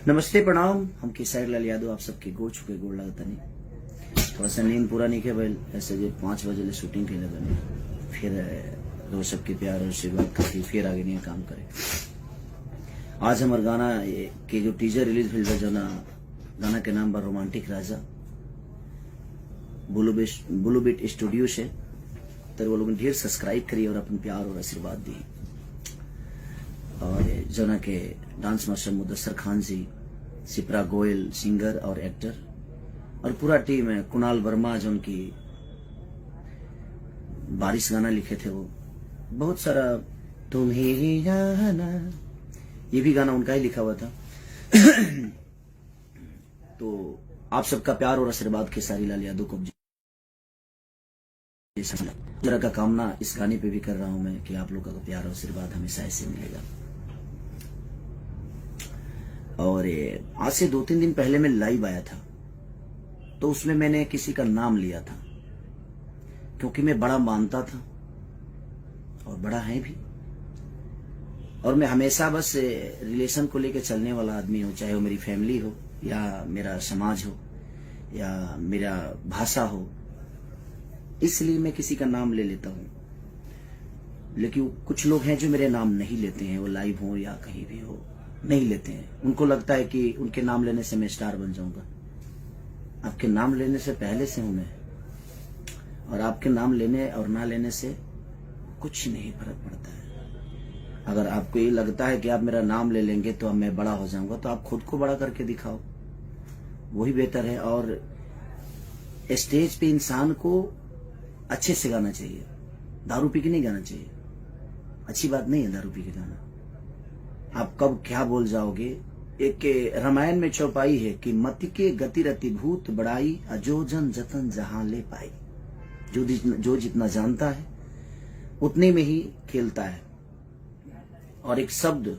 नमस्ते प्रणाम। हम केसरी लाल यादव आप सबके गोड़ छुके गोड़ लगता नहीं। थोड़ा सा नींद पूरा नहीं किया भाई, ऐसे जो 5 बजे ले शूटिंग के लगे फिर वो सबके प्यार और आशीर्वाद खाती फिर आगे नहीं काम करे। आज हमारे गाना के जो टीजर रिलीज हुई जो ना गाना के नाम पर रोमांटिक राजा बुलू बीट स्टूडियो से तो वो लोग ढेर सब्सक्राइब करिए और अपन प्यार और आशीर्वाद दिए। और जना के डांस मास्टर मुदस्सर खान जी, सिप्रा गोयल सिंगर और एक्टर और पूरा टीम है, कुणाल वर्मा जो उनकी बारिश गाना लिखे थे, वो बहुत सारा तुम्हें ही जाना ये भी गाना उनका ही लिखा हुआ था। तो आप सबका प्यार और आशीर्वाद खेसारी लाल यादव को जरा का कामना इस गाने पे भी कर रहा हूं मैं कि आप लोगों का प्यार और आशीर्वाद हमेशा ऐसे मिलेगा। और आज से 2-3 दिन पहले मैं लाइव आया था तो उसमें मैंने किसी का नाम लिया था क्योंकि मैं बड़ा मानता था और बड़ा है भी, और मैं हमेशा बस रिलेशन को लेकर चलने वाला आदमी हूं, चाहे वो मेरी फैमिली हो या मेरा समाज हो या मेरा भाषा हो, इसलिए मैं किसी का नाम ले लेता हूं। लेकिन कुछ लोग हैं जो मेरे नाम नहीं लेते हैं, वो लाइव हो या कहीं भी हो नहीं लेते हैं। उनको लगता है कि उनके नाम लेने से मैं स्टार बन जाऊंगा। आपके नाम लेने से पहले से हूं मैं, और आपके नाम लेने और ना लेने से कुछ नहीं फर्क पड़ता है। अगर आपको ये लगता है कि आप मेरा नाम ले लेंगे तो अब मैं बड़ा हो जाऊंगा, तो आप खुद को बड़ा करके दिखाओ, वही बेहतर है। और स्टेज पे इंसान को अच्छे से गाना चाहिए, दारू पी के नहीं गाना चाहिए। अच्छी बात नहीं है दारू पी के गाना। आप कब क्या बोल जाओगे। एक रामायण में चौपाई है कि मति के गति रति भूत बड़ाई, अजो जन जतन जहां ले पाई। जो जितना जानता है उतने में ही खेलता है। और एक शब्द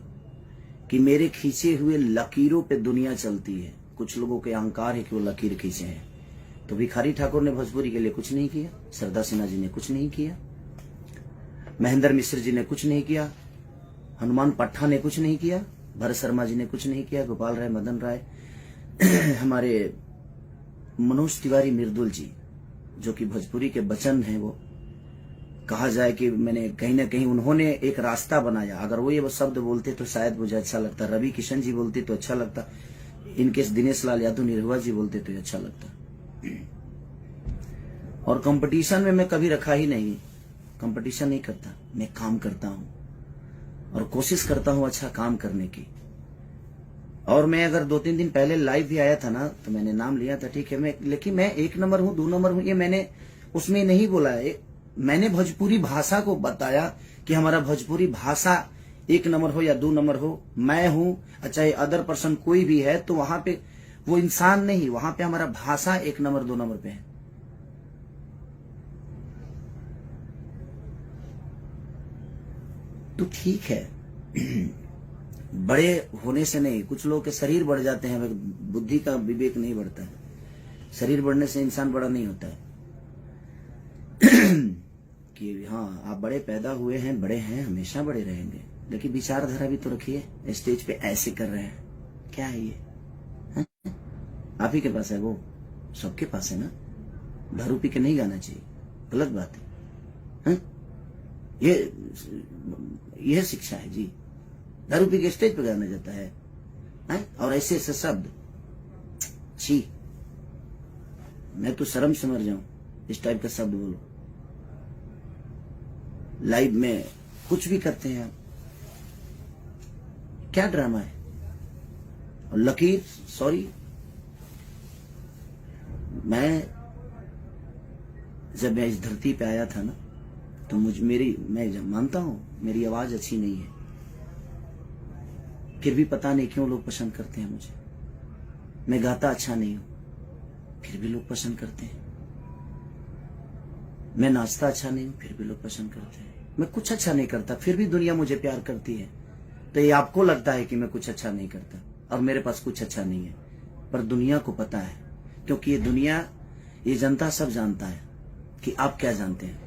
कि मेरे खींचे हुए लकीरों पे दुनिया चलती है। कुछ लोगों के अहंकार है कि वो लकीर खींचे हैं। तो भिखारी ठाकुर ने भोजपुरी के लिए कुछ नहीं किया, सरदा सिन्हा जी ने कुछ नहीं किया, महेंद्र मिश्र जी ने कुछ नहीं किया, हनुमान पट्टा ने कुछ नहीं किया, भरत शर्मा जी ने कुछ नहीं किया, गोपाल राय, मदन राय, हमारे मनोज तिवारी मृदुल जी जो कि भोजपुरी के बचन हैं, वो कहा जाए कि मैंने कहीं ना कहीं उन्होंने एक रास्ता बनाया। अगर वो ये शब्द बोलते तो शायद मुझे अच्छा लगता, रवि किशन जी बोलते तो अच्छा लगता, इनकेस दिनेश लाल यादव निरहुआ जी बोलते तो अच्छा लगता। और कंपटीशन में मैं कभी रखा ही नहीं, कंपटीशन नहीं करता, मैं काम करता हूं और कोशिश करता हूं अच्छा काम करने की। और मैं अगर 2-3 दिन पहले लाइव भी आया था ना तो मैंने नाम लिया था, ठीक है, लेकिन मैं 1 नंबर हूं 2 नंबर हूं ये मैंने उसमें नहीं बोला है। मैंने भोजपुरी भाषा को बताया कि हमारा भोजपुरी भाषा 1 नंबर हो या 2 नंबर हो, मैं हूं चाहे अदर पर्सन कोई भी है, तो वहां पे वो इंसान नहीं, वहां पे हमारा भाषा 1 नंबर 2 नंबर पे है। तो ठीक है, बड़े होने से नहीं, कुछ लोगों के शरीर बढ़ जाते हैं, बुद्धि का विवेक नहीं बढ़ता है। शरीर बढ़ने से इंसान बड़ा नहीं होता है। कि हाँ आप बड़े पैदा हुए हैं, बड़े हैं, हमेशा बड़े रहेंगे, लेकिन विचारधारा भी तो रखिए। स्टेज पे ऐसे कर रहे हैं, क्या है ये? आप ही के पास है, वो सबके पास है ना। दारू पी के नहीं गाना चाहिए, गलत बात है। यह शिक्षा है जी। दारू पी के स्टेज पे गाना जाता है, और ऐसे ऐसे शब्द, छी, मैं तो शर्म से मर जाऊं इस टाइप का शब्द बोलो। लाइव में कुछ भी करते हैं आप, क्या ड्रामा है। और लकीर, सॉरी, जब मैं इस धरती पे आया था ना तो मैं मानता हूं मेरी आवाज अच्छी नहीं है, फिर भी पता नहीं क्यों लोग पसंद करते हैं मुझे। मैं गाता अच्छा नहीं हूं, फिर भी लोग पसंद करते हैं। मैं नाचता अच्छा नहीं हूं, फिर भी लोग पसंद करते हैं। मैं कुछ अच्छा नहीं करता, फिर भी दुनिया मुझे प्यार करती है। तो ये आपको लगता है कि मैं कुछ अच्छा नहीं करता और मेरे पास कुछ अच्छा नहीं है, पर दुनिया को पता है, क्योंकि ये दुनिया, ये जनता सब जानता है कि आप क्या जानते हैं।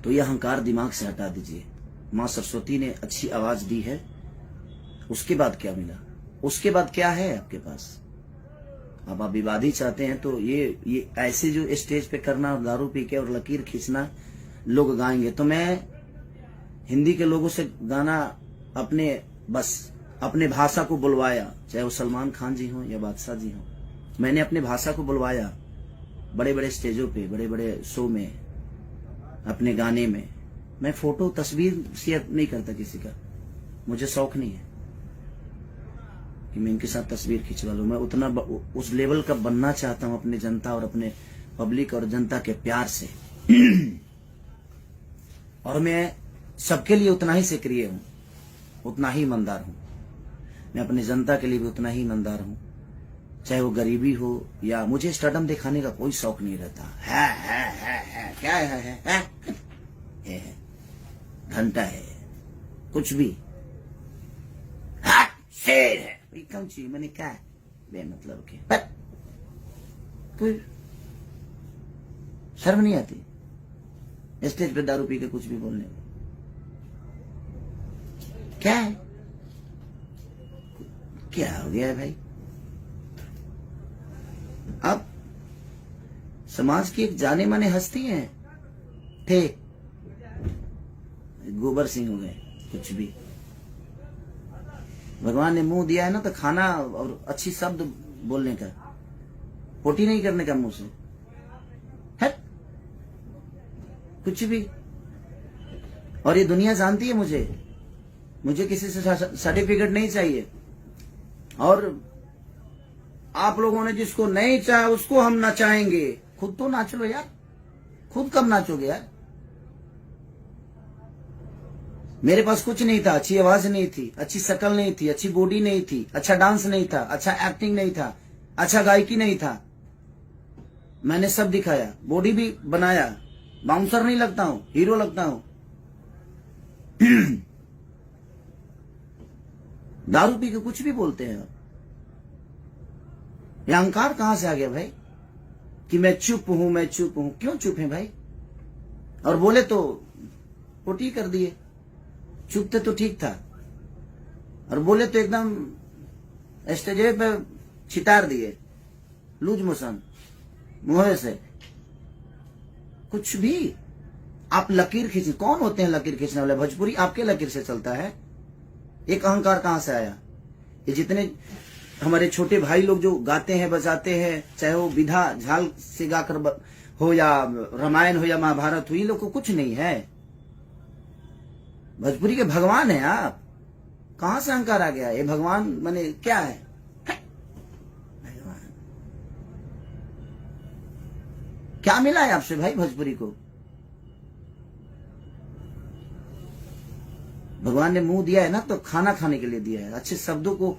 तो ये अहंकार दिमाग से हटा दीजिए। माँ सरस्वती ने अच्छी आवाज दी है, उसके बाद क्या मिला? उसके बाद क्या है आपके पास? अब आप विवाद ही चाहते हैं तो ये ऐसे जो स्टेज पे करना, दारू पी के और लकीर खींचना, लोग गाएंगे तो मैं हिंदी के लोगों से गाना अपने भाषा को बुलवाया, चाहे वो सलमान खान जी हों या बादशाह जी हों। मैंने अपने भाषा को बुलवाया बड़े बड़े स्टेजों पे, बड़े बड़े शो में, अपने गाने में। मैं फोटो तस्वीर शेयर नहीं करता किसी का, मुझे शौक नहीं है कि मैं इनके साथ तस्वीर खिंचवा लूं। मैं उतना उस लेवल का बनना चाहता हूं अपने जनता और अपने पब्लिक और जनता के प्यार से। और मैं सबके लिए उतना ही सक्रिय हूं, उतना ही ईमानदार हूं। मैं अपने जनता के लिए भी उतना ही ईमानदार हूं, चाहे वो गरीबी हो या मुझे स्टारडम दिखाने का कोई शौक नहीं रहता। है क्या है घंटा है कुछ भी, शेर है कौन सी, मैंने क्या बेमतलब के, कोई शर्म नहीं आती स्टेज पे दारू पी के कुछ भी बोलने में? क्या है, क्या हो गया है भाई? अब समाज की एक जाने माने हस्ती हैं, थे गोबर सिंह हो गए, कुछ भी। भगवान ने मुंह दिया है ना तो खाना और अच्छी शब्द बोलने का, पोटी नहीं करने का मुंह से, है कुछ भी। और ये दुनिया जानती है मुझे किसी से सर्टिफिकेट नहीं चाहिए। और आप लोगों ने जिसको नहीं चाहा उसको हम नचाएंगे। खुद तो नाच लो यार, खुद कब नाचोगे यार? मेरे पास कुछ नहीं था, अच्छी आवाज नहीं थी, अच्छी शक्ल नहीं थी, अच्छी बॉडी नहीं थी, अच्छा डांस नहीं था, अच्छा एक्टिंग नहीं था, अच्छा गायकी नहीं था। मैंने सब दिखाया, बॉडी भी बनाया, बाउंसर नहीं लगता हूं, हीरो लगता हूं। दारू पी के कुछ भी बोलते हैं। ये अहंकार कहां से आ गया भाई कि मैं चुप हूं, मैं चुप हूं? क्यों चुप है भाई? और बोले तो पोटी कर दिए, चुप थे तो ठीक था, और बोले तो एकदम स्टेज पे छितार दिए, लूज मोशन मुंह से। कुछ भी आप लकीर खींच, कौन होते हैं लकीर खींचने वाले? भोजपुरी आपके लकीर से चलता है। एक अहंकार कहां से आया? ये जितने हमारे छोटे भाई लोग जो गाते हैं बजाते हैं, चाहे वो विधा झाल से गाकर हो या रामायण हो या महाभारत हो, ये लोग को कुछ नहीं है। भोजपुरी के भगवान है आप। कहां से अहंकार आ गया? ये भगवान माने क्या है? भगवान क्या मिला है आपसे भाई भोजपुरी को? भगवान ने मुंह दिया है ना तो खाना खाने के लिए दिया है, अच्छे शब्दों को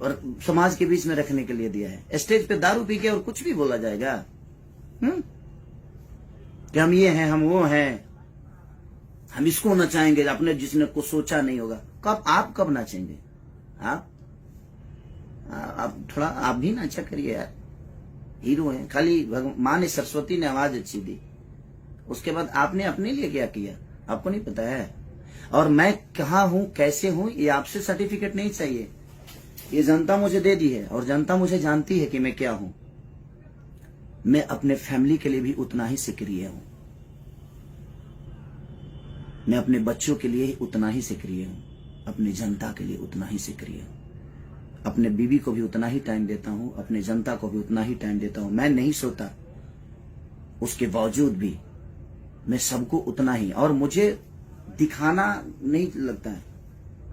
और समाज के बीच में रखने के लिए दिया है। स्टेज पे दारू पी के और कुछ भी बोला जाएगा कि हम ये हैं, हम वो हैं, हम इसको नचाएंगे, अपने जिसने को सोचा नहीं होगा। कब आप कब नाचेंगे? आप थोड़ा आप भी नाचा करिए यार, हीरो हैं। खाली मां ने, सरस्वती ने आवाज अच्छी दी, उसके बाद आपने अपने लिए क्या किया आपको नहीं पता है। और मैं कहाँ हूं, कैसे हूं, ये आपसे सर्टिफिकेट नहीं चाहिए। ये जनता मुझे दे दी है और जनता मुझे जानती है कि मैं क्या हूं। मैं अपने फैमिली के लिए भी उतना ही सक्रिय हूं, मैं अपने बच्चों के लिए उतना ही सक्रिय हूं, अपनी जनता के लिए उतना ही सक्रिय हूं, अपने बीवी को भी उतना ही टाइम देता हूं, अपने जनता को भी उतना ही टाइम देता हूं। मैं नहीं सोता, उसके बावजूद भी मैं सबको उतना ही। और मुझे दिखाना नहीं लगता है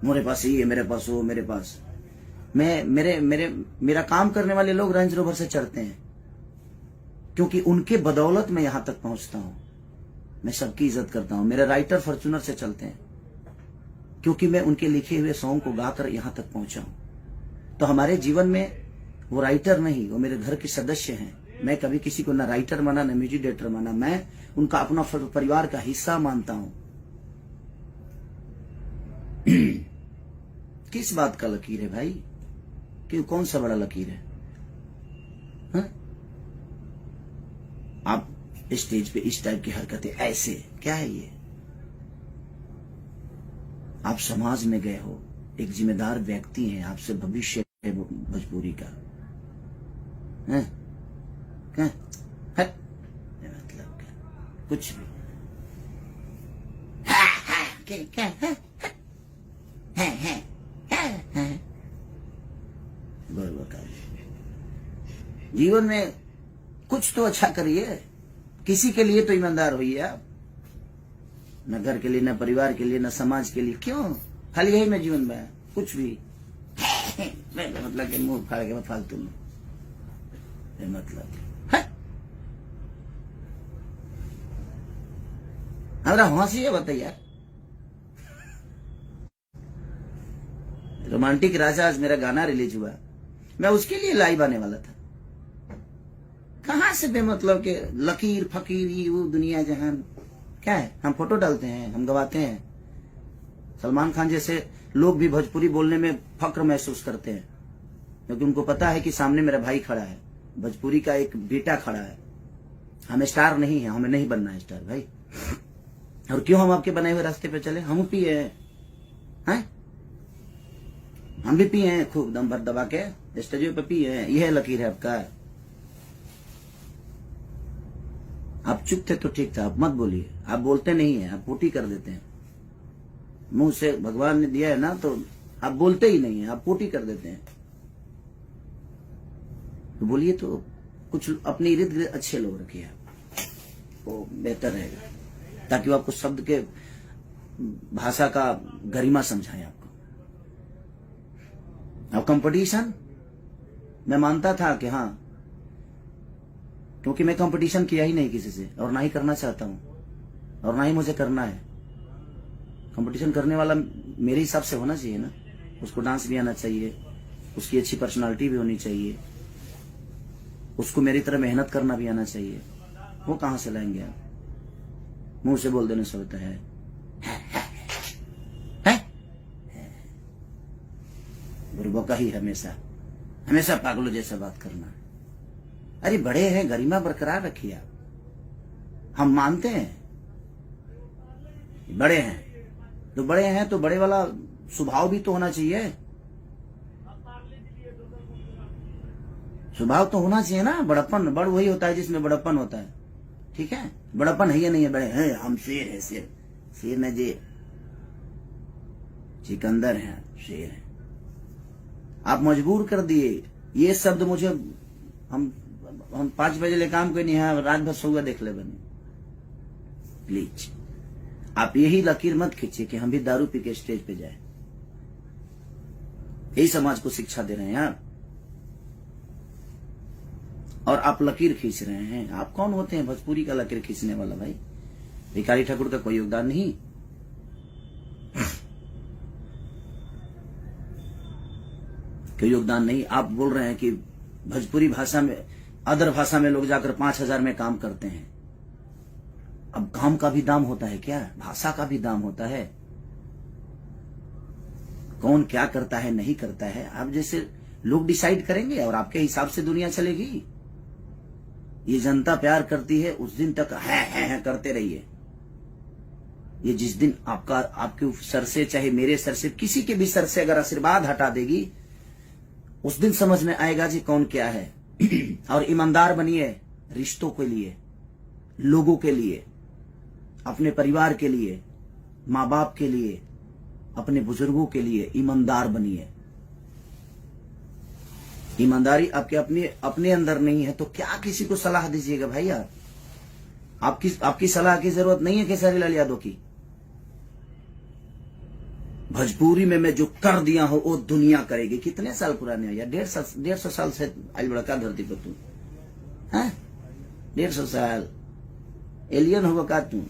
मेरे पास ये, मेरे पास वो, मेरे पास। मेरा काम करने वाले लोग रेंज रोवर से चढ़ते हैं क्योंकि उनके बदौलत मैं यहां तक पहुंचता हूं। मैं सबकी इज्जत करता हूं। मेरे राइटर फॉर्च्यूनर से चलते हैं क्योंकि मैं उनके लिखे हुए सॉन्ग को गाकर यहां तक पहुंचा हूं। तो हमारे जीवन में वो राइटर नहीं, वो मेरे घर के सदस्य हैं। मैं कभी किसी को ना राइटर माना ना म्यूजिक डायरेक्टर माना, मैं उनका अपना परिवार का हिस्सा मानता हूं। किस बात का लकीर है भाई? कि कौन सा बड़ा लकीर है? हा? आप स्टेज पे इस टाइप की हरकतें ऐसे, क्या है ये? आप समाज में गए हो, एक जिम्मेदार व्यक्ति हैं, आपसे भविष्य भोजपुरी का है क्या? हट, मतलब क्या कुछ भी क्या है? जीवन में कुछ तो अच्छा करिए, किसी के लिए तो ईमानदार होइए आप, न घर के लिए, न परिवार के लिए, न समाज के लिए। क्यों खाली यही में जीवन में कुछ भी मतलब कि मुंह फाड़ के फालतू में मतलब हमारा हंसी है बताइए। रोमांटिक राजा आज मेरा गाना रिलीज हुआ, मैं उसके लिए लाइव आने वाला था। कहां से बेमतलब के लकीर फकीर ये वो दुनिया जहान क्या है? हम फोटो डालते हैं, हम गवाते हैं। सलमान खान जैसे लोग भी भोजपुरी बोलने में फक्र महसूस करते हैं, क्योंकि उनको पता है कि सामने मेरा भाई खड़ा है, भोजपुरी का एक बेटा खड़ा है। हम स्टार नहीं है, हमें नहीं बनना है स्टार भाई। और क्यों हम आपके बनाए हुए रास्ते पे चले? हम पिए हैं, हम भी पिए हैं खूब दम भर दबा के स्टेज पे पिए हैं। यह लकीर है आपका। आप चुप थे तो ठीक था, आप मत बोलिए। आप बोलते नहीं है, आप पोटी कर देते हैं। मुंह से भगवान ने दिया है ना, तो आप बोलते ही नहीं है, आप पोटी कर देते हैं। तो बोलिए तो कुछ अपने इर्द गिर्द अच्छे लोग रखिए, वो बेहतर रहेगा, ताकि वो आपको शब्द के भाषा का गरिमा समझाए आपको। अब कंपटीशन मैं मानता था कि हाँ, क्योंकि मैं कंपटीशन किया ही नहीं किसी से, और ना ही करना चाहता हूं, और ना ही मुझे करना है। कंपटीशन करने वाला मेरे हिसाब से होना चाहिए ना, उसको डांस भी आना चाहिए, उसकी अच्छी पर्सनालिटी भी होनी चाहिए, उसको मेरी तरह मेहनत करना भी आना चाहिए। वो कहां से लाएंगे आप? मुंह से बोल देने से होता है? बुर्बका ही हमेशा पागलों जैसा बात करना। अरे बड़े हैं, गरिमा बरकरार रखिए आप। हम मानते हैं बड़े हैं, तो बड़े वाला स्वभाव भी तो होना चाहिए। स्वभाव तो होना चाहिए ना। बड़प्पन, बड़ वही होता है जिसमें बड़प्पन होता है। ठीक है, बड़प्पन है या नहीं है? बड़े हैं, हम शेर है, शेर न जे सिकंदर है, शेर है। आप मजबूर कर दिए ये शब्द मुझे। हम 5 बजे ले काम कोई नहीं है, रात भर सोगा देख ले बने। प्लीज आप यही लकीर मत खींचिए कि हम भी दारू पी के स्टेज पे जाए। यही समाज को शिक्षा दे रहे हैं आप, और आप लकीर खींच रहे हैं। आप कौन होते हैं भोजपुरी का लकीर खींचने वाला? भाई भिखारी ठाकुर का कोई योगदान नहीं। कोई योगदान नहीं। आप बोल रहे हैं कि भोजपुरी भाषा में, अदर भाषा में लोग जाकर 5,000 में काम करते हैं। अब काम का भी दाम होता है क्या? भाषा का भी दाम होता है। कौन क्या करता है नहीं करता है, आप जैसे लोग डिसाइड करेंगे, और आपके हिसाब से दुनिया चलेगी। ये जनता प्यार करती है, उस दिन तक है करते रहिए। ये जिस दिन आपके सर से, चाहे मेरे सर से, किसी के भी सर से अगर आशीर्वाद हटा देगी, उस दिन समझ में आएगा जी कौन क्या है। और ईमानदार बनिए, रिश्तों के लिए, लोगों के लिए, अपने परिवार के लिए, माँ बाप के लिए, अपने बुजुर्गों के लिए ईमानदार बनिए। ईमानदारी आपके अपने अंदर नहीं है तो क्या किसी को सलाह दीजिएगा भाई? आपकी सलाह की जरूरत नहीं है केसरी लाल यादव की। भोजपुरी में मैं जो कर दिया हूं वो दुनिया करेगी। कितने साल पुराने हो यार? 150 साल से आज बड़ा धरती पर तू है। 150 साल एलियन होगा का तू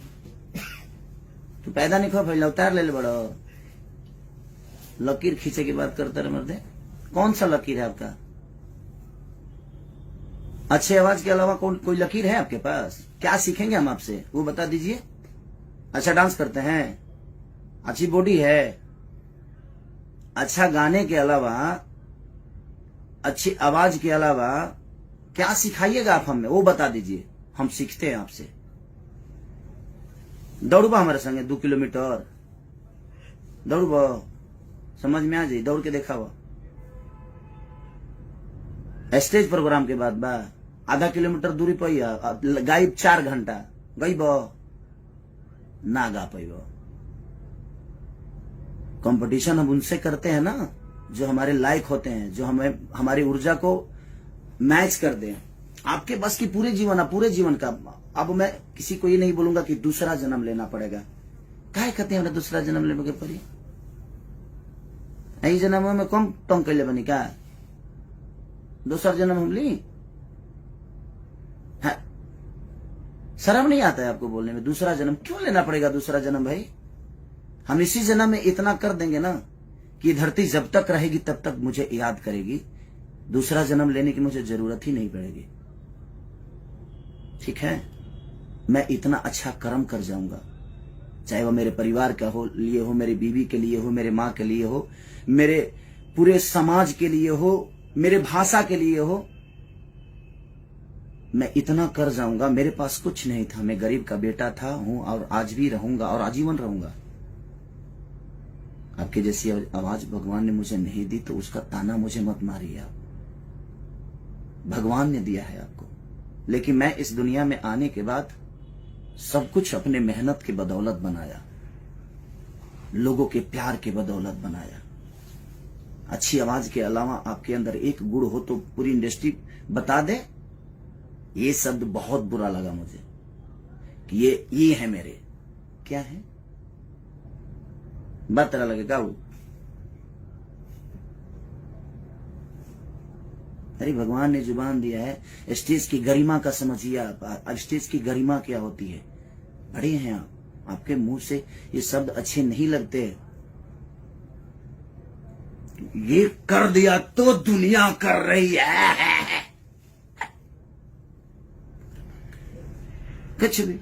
पैदा नहीं खो भाई, अवतार ले बड़ो। लकीर खींचे की बात करते रहे मर्दे। कौन सा लकीर है आपका? अच्छे आवाज के अलावा कोई लकीर है आपके पास? क्या सीखेंगे हम आपसे, वो बता दीजिए। अच्छा डांस करते हैं, अच्छी बॉडी है, अच्छा गाने के अलावा, अच्छी आवाज के अलावा क्या सिखाइएगा आप हमें, वो बता दीजिए, हम सीखते हैं आपसे। दौड़बा हमारे संगे 2 किलोमीटर दौड़बा, समझ में आ जाए, दौड़ के देखा हुआ। स्टेज प्रोग्राम के बाद बा आधा किलोमीटर दूरी पर गायब 4 घंटा गई ना गा पाई। कंपटीशन हम उनसे करते हैं ना जो हमारे लायक होते हैं, जो हमें हमारी ऊर्जा को मैच कर दें। आपके बस की पूरे जीवन का। अब मैं किसी को ये नहीं बोलूंगा कि दूसरा जन्म लेना पड़ेगा। काहे कहते हैं दूसरा जन्म लेने के पड़ी? यही जन्म में कम टंग कैले बनी क्या? दूसरा जन्म हम ली? शर्म नहीं आता है आपको बोलने में? दूसरा जन्म क्यों लेना पड़ेगा? दूसरा जन्म भाई, हम इसी जन्म में इतना कर देंगे ना कि धरती जब तक रहेगी तब तक मुझे याद करेगी। दूसरा जन्म लेने की मुझे जरूरत ही नहीं पड़ेगी। ठीक है, मैं इतना अच्छा कर्म कर जाऊंगा, चाहे वो मेरे परिवार का हो लिए हो, मेरी बीवी के लिए हो, मेरे माँ के लिए हो, मेरे पूरे समाज के लिए हो, मेरे भाषा के लिए हो। मैं इतना कर जाऊंगा। मेरे पास कुछ नहीं था, मैं गरीब का बेटा था, हूं और आज भी रहूंगा और आजीवन रहूंगा। आपके जैसी आवाज भगवान ने मुझे नहीं दी तो उसका ताना मुझे मत मारिए आप। भगवान ने दिया है आपको, लेकिन मैं इस दुनिया में आने के बाद सब कुछ अपने मेहनत के बदौलत बनाया, लोगों के प्यार के बदौलत बनाया। अच्छी आवाज के अलावा आपके अंदर एक गुण हो तो पूरी इंडस्ट्री बता दे। ये शब्द बहुत बुरा लगा मुझे कि ये है मेरे। क्या है? बात तरह लगेगा वो। अरे भगवान ने जुबान दिया है। स्टेज की गरिमा का समझिए आप। स्टेज की गरिमा क्या होती है? बड़े हैं आप, आपके मुंह से ये शब्द अच्छे नहीं लगते। ये कर दिया तो दुनिया कर रही है। कुछ भी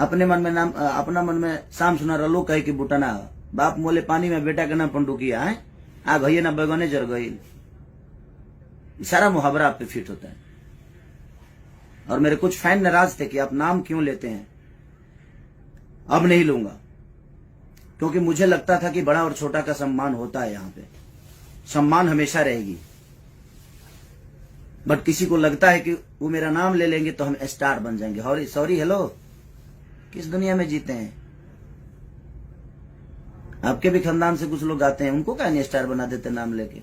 अपने मन में नाम, अपना मन में शाम सुना रलो कहे कि बुटना बाप मोले पानी में बेटा के नाम पंडुकिया है आ भैया ना बैगने जर गई। सारा मुहावरा आप पे फिट होता है। और मेरे कुछ फैन नाराज थे कि आप नाम क्यों लेते हैं। अब नहीं लूंगा, क्योंकि मुझे लगता था कि बड़ा और छोटा का सम्मान होता है। यहाँ पे सम्मान हमेशा रहेगी, बट किसी को लगता है कि वो मेरा नाम ले लेंगे तो हम स्टार बन जाएंगे। सॉरी हेलो, किस दुनिया में जीते हैं? आपके भी खानदान से कुछ लोग आते हैं, उनको क्या नहीं स्टार बना देते नाम लेके?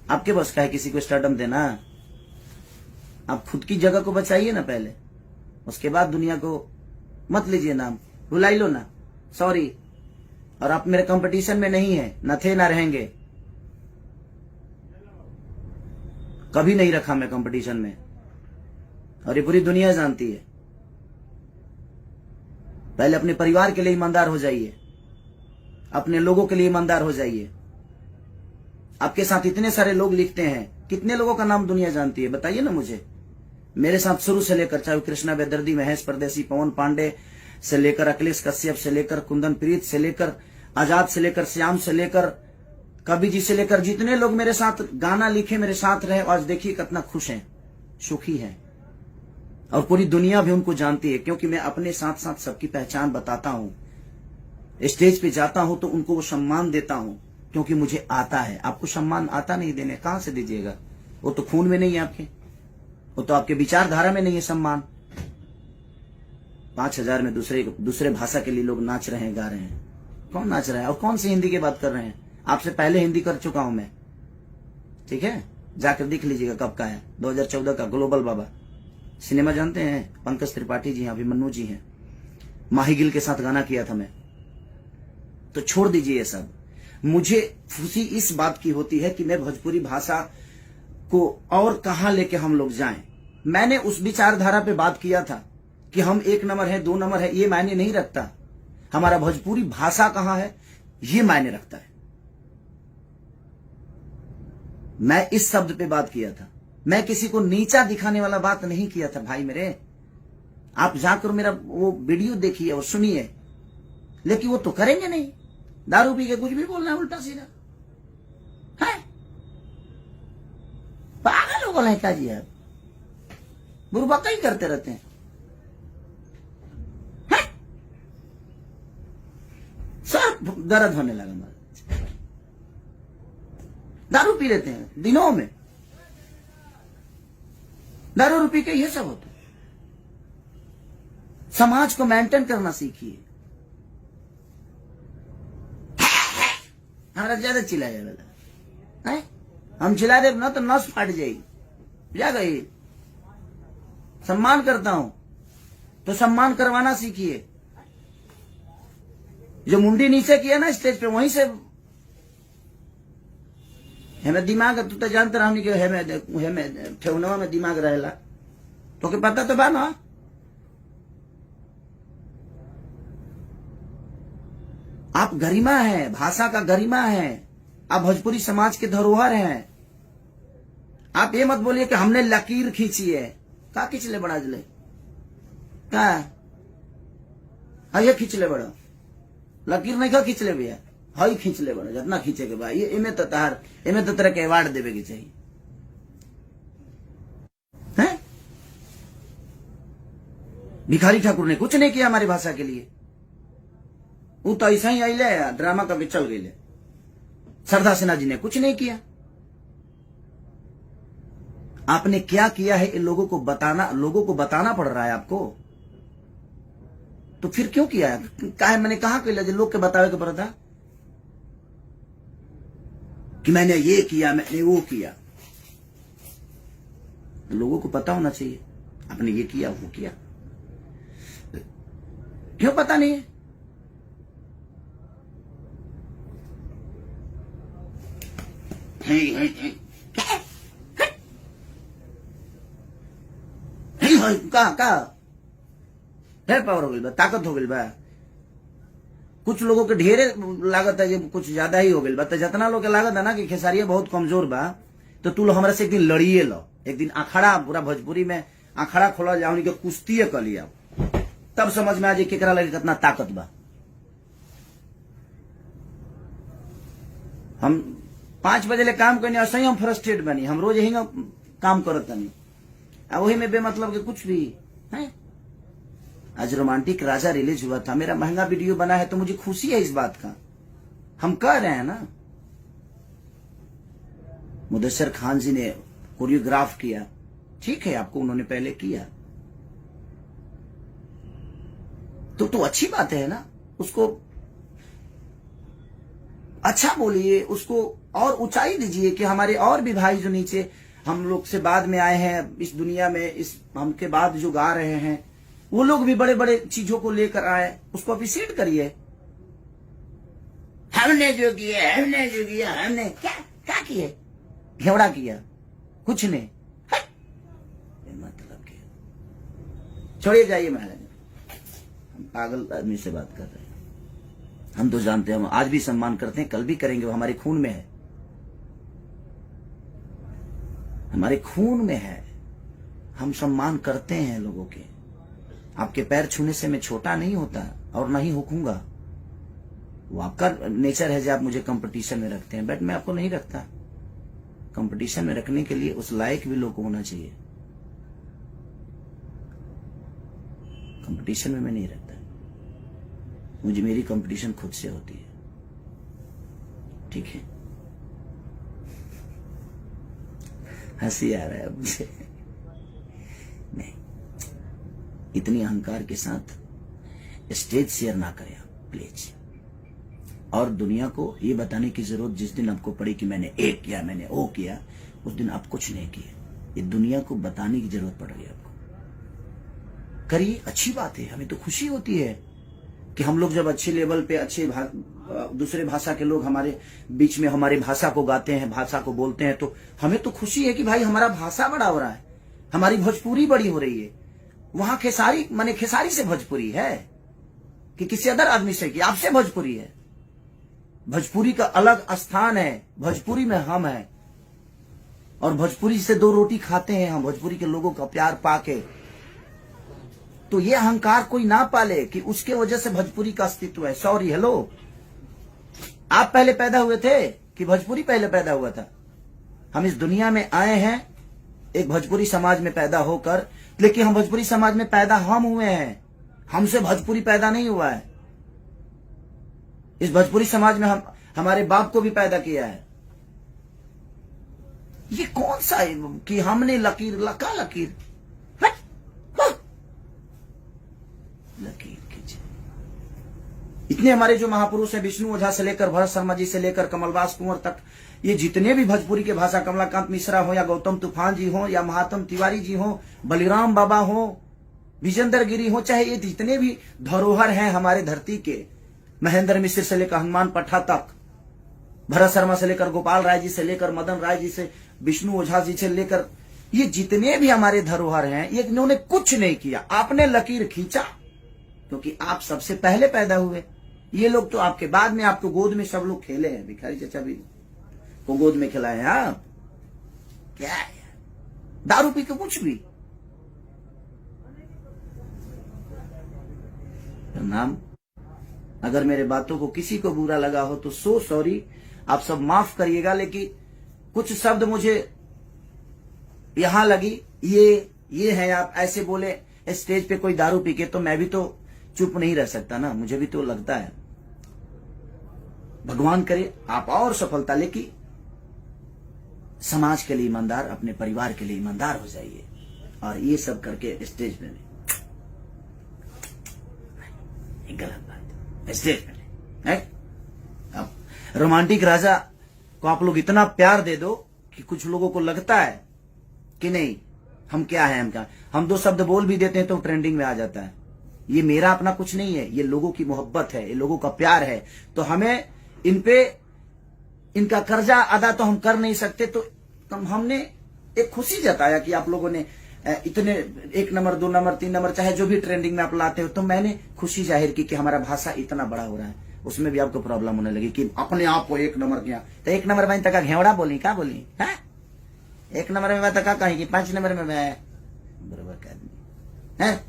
आपके बस का है किसी को स्टारडम देना? आप खुद की जगह को बचाइए ना पहले, उसके बाद दुनिया को मत लीजिए नाम, रुलाई लो ना। सॉरी, और आप मेरे कंपटीशन में नहीं है, न थे ना रहेंगे। कभी नहीं रखा मैं कंपटीशन में, और ये पूरी दुनिया जानती है। पहले अपने परिवार के लिए ईमानदार हो जाइए, अपने लोगों के लिए ईमानदार हो जाइए। आपके साथ इतने सारे लोग लिखते हैं, कितने लोगों का नाम दुनिया जानती है बताइए ना मुझे। मेरे साथ शुरू से लेकर, चाहे कृष्णा बेदर्दी, महेश परदेसी, पवन पांडे से लेकर अखिलेश कश्यप से लेकर कुंदन प्रीत से लेकर आजाद से लेकर श्याम से लेकर कवि जी से लेकर जितने लोग मेरे साथ गाना लिखे, मेरे साथ रहे, आज देखिए कितना खुश हैं, सुखी हैं। और पूरी दुनिया भी उनको जानती है, क्योंकि मैं अपने साथ साथ सबकी पहचान बताता हूं। स्टेज पे जाता हूं तो उनको वो सम्मान देता हूं, क्योंकि मुझे आता है। आपको सम्मान आता नहीं देने, कहां से दीजिएगा? वो तो खून में नहीं है आपके, वो तो आपके विचारधारा में नहीं है सम्मान। 5000 में दूसरे भाषा के लिए लोग नाच रहे हैं, गा रहे हैं। कौन नाच रहा है और कौन सी हिंदी की बात कर रहे हैं? आपसे पहले हिंदी कर चुका हूं मैं, ठीक है? जाकर देख लीजिएगा कब का है, 2014 का। ग्लोबल बाबा सिनेमा जानते हैं? पंकज त्रिपाठी जी हैं, अभिमन्यु जी हैं, माही गिल के साथ गाना किया था मैं। तो छोड़ दीजिए ये सब। मुझे खुशी इस बात की होती है कि मैं भोजपुरी भाषा को और कहां लेके हम लोग जाएं। मैंने उस विचारधारा पे बात किया था कि हम 1 नंबर है, 2 नंबर है, ये मायने नहीं रखता। हमारा भोजपुरी भाषा कहां है ये मायने रखता है। मैं इस शब्द पे बात किया था। मैं किसी को नीचा दिखाने वाला बात नहीं किया था भाई मेरे। आप जाकर मेरा वो वीडियो देखिए और सुनिए, लेकिन वो तो करेंगे नहीं। दारू पी के कुछ भी बोलना है उल्टा सीधा है। पागल हो गए क्या जी आप? बुरबक ही करते रहते हैं। सर दर्द होने लगा मेरा। दारू पी लेते हैं दिनों में, दारू पी के ये सब होता है। समाज को मेंटेन करना सीखिए। हमारा ज्यादा चिल्लाया वाला है, हम चिल्ला दे ना तो नस फाट जाएगी। जा गई, सम्मान करता हूं तो सम्मान करवाना सीखिए। जो मुंडी नीचे किया ना स्टेज पे, वहीं से हमें दिमाग, तू तो जानते रहा कि हमें ठेवनवा में दिमाग रहेला, तो के पता तो बा ना। आप गरिमा है, भाषा का गरिमा है, आप भोजपुरी समाज के धरोहर हैं। आप ये मत बोलिए कि हमने लकीर खींची है। का खींच ले बड़ा जले का ये खींच ले बड़ा, लकीर नहीं का खींच ले भैया, हई खींच ले बड़ा, जितना खींचे के भाई। इमे तो तरह के अवार्ड देवे के चाहिए हैं? भिखारी ठाकुर ने कुछ नहीं किया हमारी भाषा के लिए, वो तो ऐसा ही आइले ड्रामा करके चल गए। सरदार सिन्हा जी ने कुछ नहीं किया। आपने क्या किया है इन लोगों को बताना पड़ रहा है आपको, तो फिर क्यों किया है? मैंने कहा कि लोग के बतावे के पड़ा था कि मैंने ये किया, मैंने वो किया। लोगों को पता होना चाहिए आपने ये किया वो किया। क्यों पता नहीं है? ढेर पावर हो गई बा, ताकत हो गई बा। कुछ लोगों के ढेरे लागत है, कुछ ज्यादा ही हो गई बा। तो जितना लोग के लागत है ना कि खेसारिया बहुत कमजोर बा, तो तू लोग हमरा से एक दिन लड़िए लो, एक दिन अखाड़ा, पूरा भोजपुरी में अखाड़ा खोला जाओ, उनके कुश्ती कर लिया, तब समझ में आ जाए केकरा लगे कितना ताकत बा। हम 5 बजे ले काम करने ऐसा ही हम फ्रस्ट्रेट बनी, हम रोज यही काम करत नहीं, वही में बेमतलब के कुछ भी है। आज रोमांटिक राजा रिलीज हुआ था, मेरा महंगा वीडियो बना है, तो मुझे खुशी है इस बात का। हम कह रहे हैं ना, मुदस्सिर खान जी ने कोरियोग्राफ किया, ठीक है, आपको उन्होंने पहले किया तो अच्छी बात है ना। उसको अच्छा बोलिए, उसको और ऊंचाई दीजिए कि हमारे और भी भाई जो नीचे हम लोग से बाद में आए हैं इस दुनिया में, इस हमके बाद जो गा रहे हैं, वो लोग भी बड़े बड़े चीजों को लेकर आए, उसको अप्रिशिएट करिए। हमने जो किया, हमने क्या किया, घेवड़ा किया, कुछ नहीं, मतलब क्या। छोड़िए, जाइए महाराज, हम पागल आदमी से बात कर रहे हैं। हम तो जानते हैं, हम आज भी सम्मान करते हैं, कल भी करेंगे, वो हमारे खून में है, हमारे खून में है। हम सम्मान करते हैं लोगों के। आपके पैर छूने से मैं छोटा नहीं होता और नहीं होऊंगा, वो आपका नेचर है जो आप मुझे कंपटीशन में रखते हैं, बट मैं आपको नहीं रखता। कंपटीशन में रखने के लिए उस लायक भी लोग होना चाहिए। कंपटीशन में मैं नहीं रहता, मुझे मेरी कंपटीशन खुद से होती है, ठीक है। हंसी आ रहा है मुझे। नहीं, इतनी अहंकार के साथ स्टेज शेयर ना करें आप प्लीज। और दुनिया को ये बताने की जरूरत जिस दिन आपको पड़ी कि मैंने ये किया, मैंने वो किया, उस दिन आप कुछ नहीं किए। ये दुनिया को बताने की जरूरत पड़ रही है आपको। करिए, अच्छी बात है, हमें तो खुशी होती है कि हम लोग जब अच्छे लेवल पे दूसरे भाषा के लोग हमारे बीच में हमारी भाषा को गाते हैं, भाषा को बोलते हैं, तो हमें तो खुशी है कि भाई हमारा भाषा बड़ा हो रहा है, हमारी भोजपुरी बड़ी हो रही है। वहां खेसारी माने खेसारी से भोजपुरी है कि किसी अदर आदमी से, कि आपसे भोजपुरी है। भोजपुरी का अलग स्थान है, भोजपुरी में हम हैं, और भोजपुरी से 2 रोटी खाते हैं हम, भोजपुरी के लोगों का प्यार पाके। तो ये अहंकार कोई ना पाले कि उसके वजह से भोजपुरी का अस्तित्व है। सॉरी, हेलो, आप पहले पैदा हुए थे कि भोजपुरी पहले पैदा हुआ था? हम इस दुनिया में आए हैं एक भोजपुरी समाज में पैदा होकर, लेकिन हम भोजपुरी समाज में पैदा हम हुए हैं, हमसे भोजपुरी पैदा नहीं हुआ है। इस भोजपुरी समाज में हम हमारे बाप को भी पैदा किया है, ये कौन सा है कि हमने लकीर लका लकीर लकीर खींचे। इतने हमारे जो महापुरुष है, विष्णु ओझा से लेकर भरत शर्मा जी से लेकर कमलवास कुंवर तक, ये जितने भी भोजपुरी के भाषा, कमलाकांत मिश्रा हो या गौतम तूफान जी हो या महात्म तिवारी जी हो, बलिराम बाबा हो, विजेंद्र गिरी हो, चाहे ये जितने भी धरोहर हैं हमारे धरती के, महेंद्र मिश्र से लेकर हनुमान पट्टा तक, भरत शर्मा से लेकर गोपाल राय जी से लेकर मदन राय जी से, विष्णु ओझा जी से लेकर, ये जितने भी हमारे धरोहर हैं, ये इन्होंने कुछ नहीं किया। आपने लकीर खींचा क्योंकि आप सबसे पहले पैदा हुए। ये लोग तो आपके बाद में, आपको गोद में सब लोग खेले हैं। भिखारी चाचा भी को गोद में खिलाए हैं। हाँ, क्या है, दारू पी के कुछ भी नाम। अगर मेरे बातों को किसी को बुरा लगा हो तो सो सॉरी, आप सब माफ करिएगा। लेकिन कुछ शब्द मुझे यहां लगी, ये है, आप ऐसे बोले स्टेज पे कोई दारू पी के, तो मैं भी तो चुप नहीं रह सकता ना, मुझे भी तो लगता है। भगवान करे आप और सफलता, लेकिन समाज के लिए ईमानदार, अपने परिवार के लिए ईमानदार हो जाइए। और ये सब करके स्टेज पे नहीं, गलत बात। स्टेज पे नहीं है। अब रोमांटिक राजा को आप लोग इतना प्यार दे दो कि कुछ लोगों को लगता है कि नहीं हम क्या है, हम क्या, हम दो शब्द बोल भी देते हैं तो ट्रेंडिंग में आ जाता है। ये मेरा अपना कुछ नहीं है, ये लोगों की मोहब्बत है, ये लोगों का प्यार है। तो हमें इन पे इनका कर्जा अदा तो हम कर नहीं सकते, तो हमने एक खुशी जताया कि आप लोगों ने इतने 1 नंबर 2 नंबर 3 नंबर चाहे जो भी ट्रेंडिंग में आप लाते हो, तो मैंने खुशी जाहिर की कि हमारा भाषा इतना बड़ा हो रहा है। उसमें भी आपको प्रॉब्लम होने लगी कि अपने आप को 1 नंबर किया, तो 1 नंबर में तक घेवड़ा बोली, क्या बोली है, 1 नंबर में मैं तक कहेगी, 5 नंबर में मैं बराबर का आदमी है।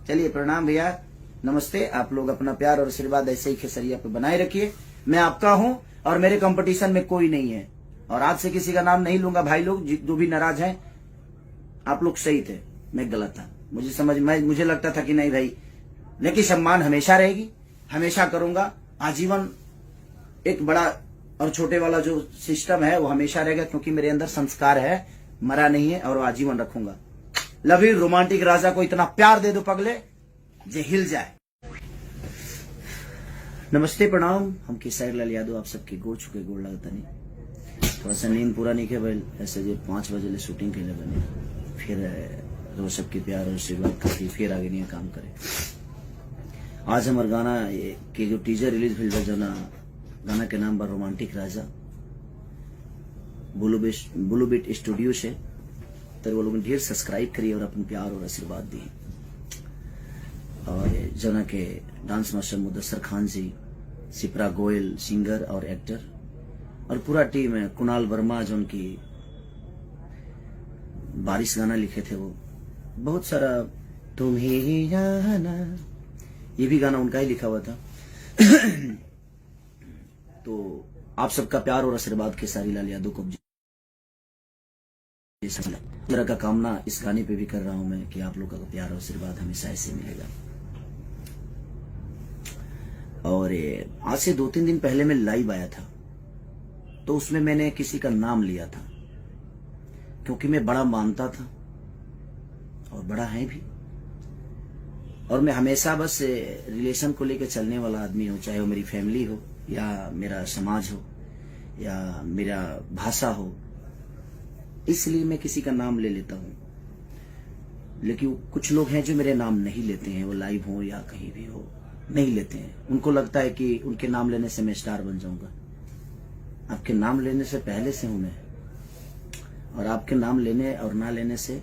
चलिए प्रणाम भैया, नमस्ते। आप लोग अपना प्यार और आशीर्वाद ऐसे ही खेसरिया पे बनाए रखिए। मैं आपका हूं और मेरे कंपटीशन में कोई नहीं है, और आज से किसी का नाम नहीं लूंगा। भाई लोग जो भी नाराज हैं, आप लोग सही थे, मैं गलत था, मुझे लगता था कि नहीं भाई, लेकिन सम्मान हमेशा रहेगी, हमेशा करूंगा आजीवन। एक बड़ा और छोटे वाला जो सिस्टम है वो हमेशा रहेगा, क्योंकि मेरे अंदर संस्कार है, मरा नहीं है, और वो आजीवन रखूंगा। Love you. रोमांटिक राजा को इतना प्यार दे दो पगले जे हिल जाए। नमस्ते प्रणाम, हम किसार लाल यादव आप सबके गोड़ छुके गोड़ लगता नहीं। थोड़ा सा नींद पूरा नहीं किया भाई, ऐसे जो 5 बजे ले शूटिंग के लिए बने, फिर रोज सबके प्यार और आशीर्वाद करके फिर आगे नहीं काम करे। आज हमारे गाना के जो टीजर रिलीज हुई है, जो ना गाना के नाम बा रोमांटिक राजा, ब्लू बीट स्टूडियो से, तो वो लोग ढेर सब्सक्राइब करिए और अपन प्यार और आशीर्वाद दिए। और जना के डांस मास्टर मुदस्सर खान जी, सिपरा गोयल सिंगर और एक्टर, और पूरा टीम है, कुणाल वर्मा जो उनकी बारिश गाना लिखे थे, वो बहुत सारा, तुम्हें जाना, ये भी गाना उनका ही लिखा हुआ था। तो आप सबका प्यार और आशीर्वाद खेसारी लाल यादव को तरह का कामना इस गाने पे भी कर रहा हूं मैं कि आप लोगों का प्यार और आशीर्वाद हमेशा ऐसे मिलेगा। और आज से 2-3 दिन पहले मैं लाइव आया था, तो उसमें मैंने किसी का नाम लिया था, क्योंकि मैं बड़ा मानता था और बड़ा है भी। और मैं हमेशा बस रिलेशन को लेकर चलने वाला आदमी हूं, चाहे वो मेरी फैमिली हो या मेरा समाज हो या मेरा भाषा हो, इसलिए मैं किसी का नाम ले लेता हूं। लेकिन कुछ लोग हैं जो मेरे नाम नहीं लेते हैं, वो लाइव हो या कहीं भी हो, नहीं लेते हैं। उनको लगता है कि उनके नाम लेने से मैं स्टार बन जाऊंगा। आपके नाम लेने से पहले से हूं मैं, और आपके नाम लेने और ना लेने से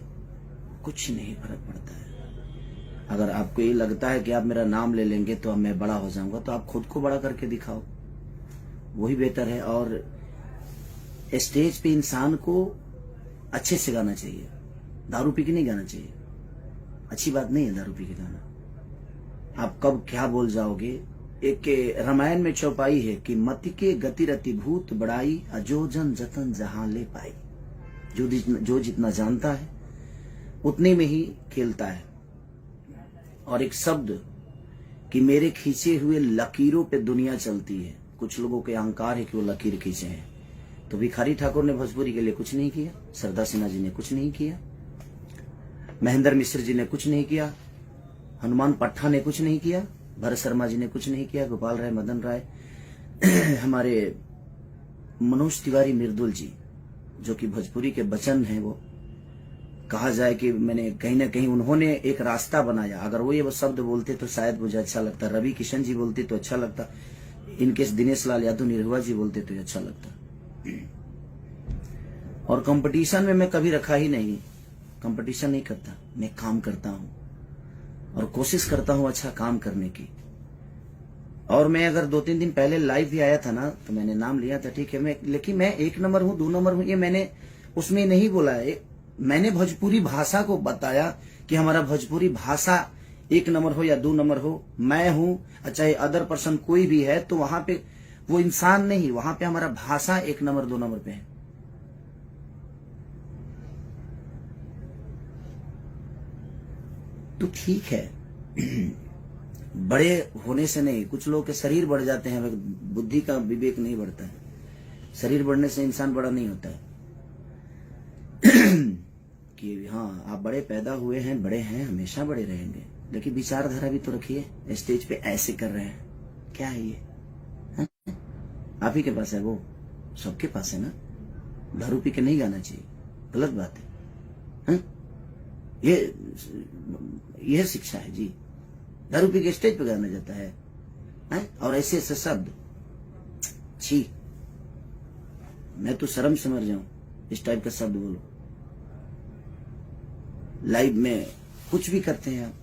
कुछ नहीं फर्क पड़ता है। अगर आपको ये लगता है कि आप मेरा नाम ले लेंगे तो अब मैं बड़ा हो जाऊंगा, तो आप खुद को बड़ा करके दिखाओ, वही बेहतर है। और स्टेज पे इंसान को अच्छे से गाना चाहिए, दारू पी के नहीं गाना चाहिए। अच्छी बात नहीं है दारू पी के गाना। आप कब क्या बोल जाओगे। एक रामायण में चौपाई है कि मति के गति रति भूत बड़ाई, अजो जन जतन जहां ले पाई। जो जितना जानता है उतने में ही खेलता है। और एक शब्द कि मेरे खींचे हुए लकीरों पे दुनिया चलती है। कुछ लोगों के अहंकार है कि वो लकीर खींचे हैं, तो भिखारी ठाकुर ने भोजपुरी के लिए कुछ नहीं किया, सरदार सिन्हा जी ने कुछ नहीं किया, महेंद्र मिश्र जी ने कुछ नहीं किया, हनुमान पट्टा ने कुछ नहीं किया, भरत शर्मा जी ने कुछ नहीं किया, गोपाल राय, मदन राय, हमारे मनोज तिवारी मिर्दुल जी जो कि भोजपुरी के बचन हैं, वो कहा जाए कि मैंने कहीं ना कहीं उन्होंने एक रास्ता बनाया। अगर वो ये शब्द बोलते तो शायद मुझे अच्छा लगता, रवि किशन जी बोलते तो अच्छा लगता, इनके दिनेश लाल यादव निरहुआ जी बोलते तो अच्छा लगता। और कंपटीशन में मैं कभी रखा ही नहीं, कंपटीशन नहीं करता, मैं काम करता हूं और कोशिश करता हूं अच्छा काम करने की। और मैं अगर 2-3 दिन पहले लाइव भी आया था ना तो मैंने नाम लिया था, ठीक है, लेकिन मैं 1 नंबर हूं, 2 नंबर हूं, ये मैंने उसमें नहीं बोला है। मैंने भोजपुरी भाषा को बताया कि हमारा भोजपुरी भाषा 1 नंबर हो या 2 नंबर हो, मैं हूं चाहे अदर पर्सन कोई भी है, तो वहां पे वो इंसान नहीं, वहां पे हमारा भाषा 1 नंबर 2 नंबर पे है। तो ठीक है, बड़े होने से नहीं, कुछ लोग के शरीर बढ़ जाते हैं, बुद्धि का विवेक नहीं बढ़ता है। शरीर बढ़ने से इंसान बड़ा नहीं होता है। कि हाँ आप बड़े पैदा हुए हैं, बड़े हैं, हमेशा बड़े रहेंगे, लेकिन विचारधारा भी तो रखिए। स्टेज पे ऐसे कर रहे हैं, क्या है ये? है? आप ही के पास है, वो सबके पास है ना। दारू पी के नहीं गाना चाहिए, गलत बात है? ये शिक्षा है जी। दारू पी के स्टेज पे गाना जाता है, और ऐसे ऐसे शब्द, छी, मैं तो शर्म से मर जाऊं इस टाइप का शब्द बोलो। लाइव में कुछ भी करते हैं आप,